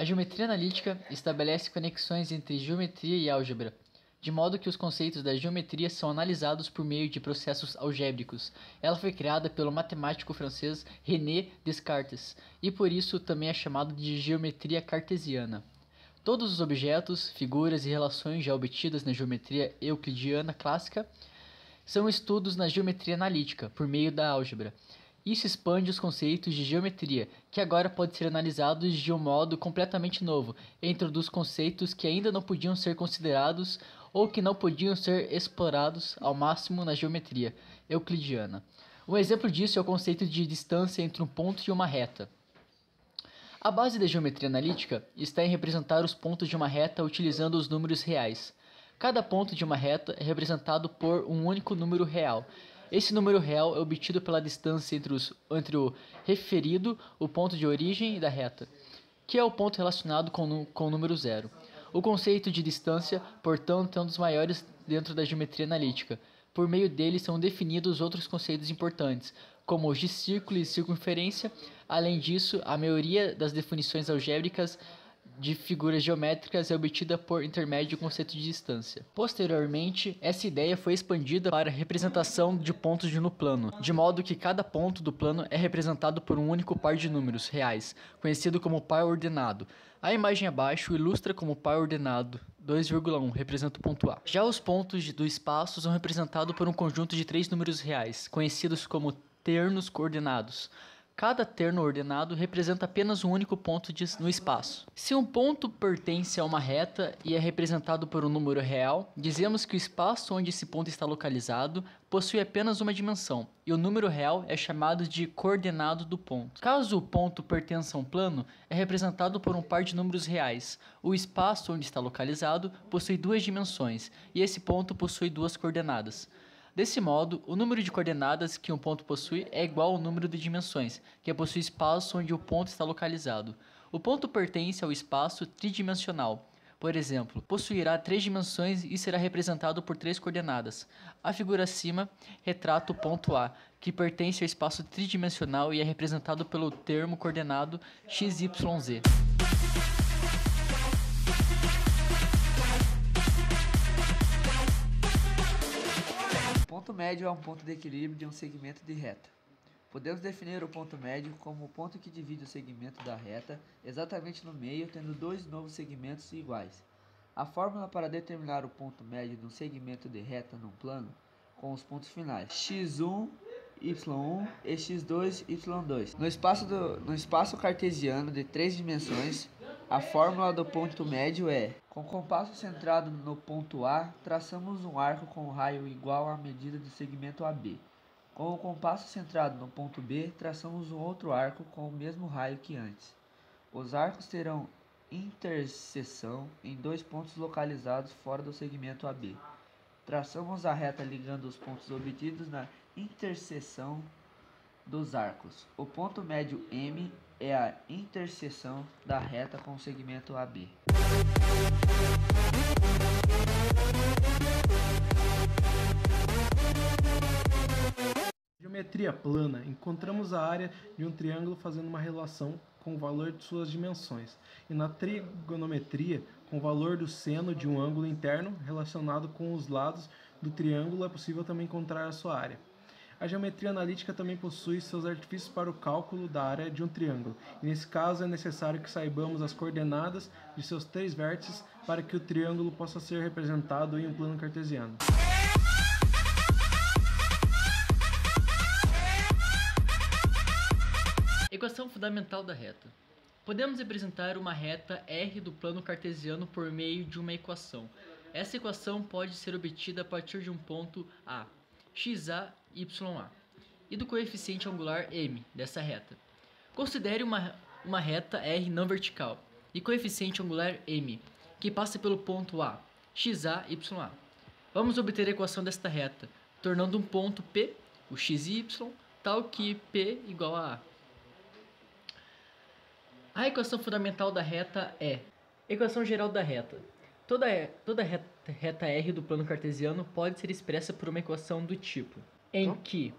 geometria analítica estabelece conexões entre geometria e álgebra, de modo que os conceitos da geometria são analisados por meio de processos algébricos. Ela foi criada pelo matemático francês René Descartes e por isso também é chamada de geometria cartesiana. Todos os objetos, figuras e relações já obtidas na geometria euclidiana clássica são estudos na geometria analítica, por meio da álgebra. Isso expande os conceitos de geometria, que agora podem ser analisados de um modo completamente novo, e introduz conceitos que ainda não podiam ser considerados ou que não podiam ser explorados ao máximo na geometria euclidiana. Um exemplo disso é o conceito de distância entre um ponto e uma reta. A base da geometria analítica está em representar os pontos de uma reta utilizando os números reais. Cada ponto de uma reta é representado por um único número real. Esse número real é obtido pela distância entre o referido, o ponto de origem da reta, que é o ponto relacionado com o número zero. O conceito de distância, portanto, é um dos maiores dentro da geometria analítica. Por meio dele são definidos outros conceitos importantes, como os de círculo e circunferência. Além disso, a maioria das definições algébricas de figuras geométricas é obtida por intermédio do conceito de distância. Posteriormente, essa ideia foi expandida para a representação de pontos no plano, de modo que cada ponto do plano é representado por um único par de números reais, conhecido como par ordenado. A imagem abaixo ilustra como par ordenado 2,1 representa o ponto A. Já os pontos do espaço são representados por um conjunto de 3 números reais, conhecidos como ternos coordenados. Cada terno ordenado representa apenas um único ponto no espaço. Se um ponto pertence a uma reta e é representado por um número real, dizemos que o espaço onde esse ponto está localizado possui apenas uma dimensão, e o número real é chamado de coordenado do ponto. Caso o ponto pertença a um plano, é representado por um par de números reais. O espaço onde está localizado possui duas dimensões, e esse ponto possui duas coordenadas. Desse modo, o número de coordenadas que um ponto possui é igual ao número de dimensões, que possui o espaço onde o ponto está localizado. O ponto pertence ao espaço tridimensional. Por exemplo, possuirá 3 dimensões e será representado por 3 coordenadas. A figura acima retrata o ponto A, que pertence ao espaço tridimensional e é representado pelo termo coordenado XYZ. O ponto médio é um ponto de equilíbrio de um segmento de reta. Podemos definir o ponto médio como o ponto que divide o segmento da reta exatamente no meio, tendo dois novos segmentos iguais. A fórmula para determinar o ponto médio de um segmento de reta num plano, com os pontos finais x1, y1 e x2, y2. No espaço cartesiano de 3 dimensões, a fórmula do ponto médio é: com o compasso centrado no ponto A, traçamos um arco com raio igual à medida do segmento AB. Com o compasso centrado no ponto B, traçamos um outro arco com o mesmo raio que antes. Os arcos terão interseção em dois pontos localizados fora do segmento AB. Traçamos a reta ligando os pontos obtidos na interseção dos arcos. O ponto médio M é a interseção da reta com o segmento AB. Geometria plana, encontramos a área de um triângulo fazendo uma relação com o valor de suas dimensões, e na trigonometria, com o valor do seno de um ângulo interno relacionado com os lados do triângulo, é possível também encontrar a sua área. A geometria analítica também possui seus artifícios para o cálculo da área de um triângulo, e nesse caso é necessário que saibamos as coordenadas de seus 3 vértices para que o triângulo possa ser representado em um plano cartesiano. Equação fundamental da reta. Podemos representar uma reta R do plano cartesiano por meio de uma equação. Essa equação pode ser obtida a partir de um ponto A, xa, ya, e do coeficiente angular m dessa reta. Considere uma reta R não vertical e coeficiente angular m, que passa pelo ponto A, xa, ya. Vamos obter a equação desta reta, tornando um ponto P, o xy, tal que P igual a A. A equação fundamental da reta é: equação geral da reta. Toda reta R do plano cartesiano pode ser expressa por uma equação do tipo, em que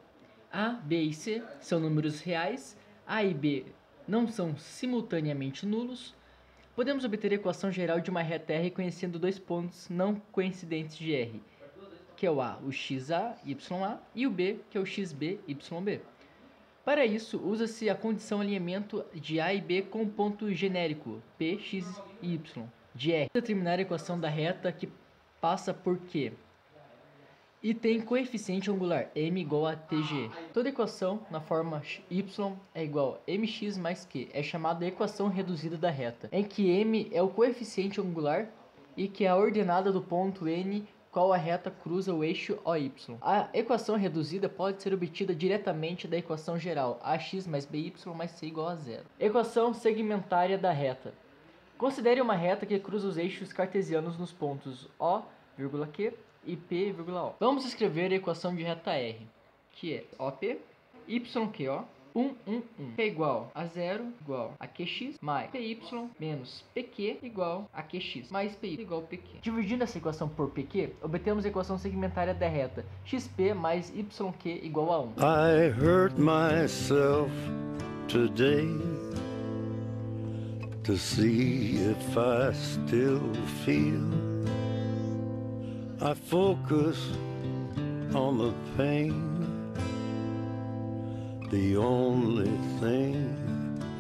A, B e C são números reais, A e B não são simultaneamente nulos, Podemos obter a equação geral de uma reta R conhecendo dois pontos não coincidentes de R, que é o A, o XA, YA, e o B, que é o XB, YB. Para isso, usa-se a condição alinhamento de A e B com um ponto genérico, P, X e Y, de R. Determinar a equação da reta que passa por Q e tem coeficiente angular m igual a tg. Toda equação na forma y é igual a mx mais q. É chamada equação reduzida da reta, em que m é o coeficiente angular e que é a ordenada do ponto n qual a reta cruza o eixo OY. A equação reduzida pode ser obtida diretamente da equação geral ax mais by mais c igual a zero. Equação segmentária da reta. Considere uma reta que cruza os eixos cartesianos nos pontos O, Q e P,O. Vamos escrever a equação de reta R, que é OP, YQO, 1, que é igual a 0 igual a QX mais PY menos PQ igual a QX mais PY igual a PQ. Dividindo essa equação por PQ, obtemos a equação segmentária da reta XP mais YQ igual a 1. I hurt myself today to see if I still feel. I focus on the pain, the only thing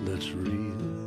that's real.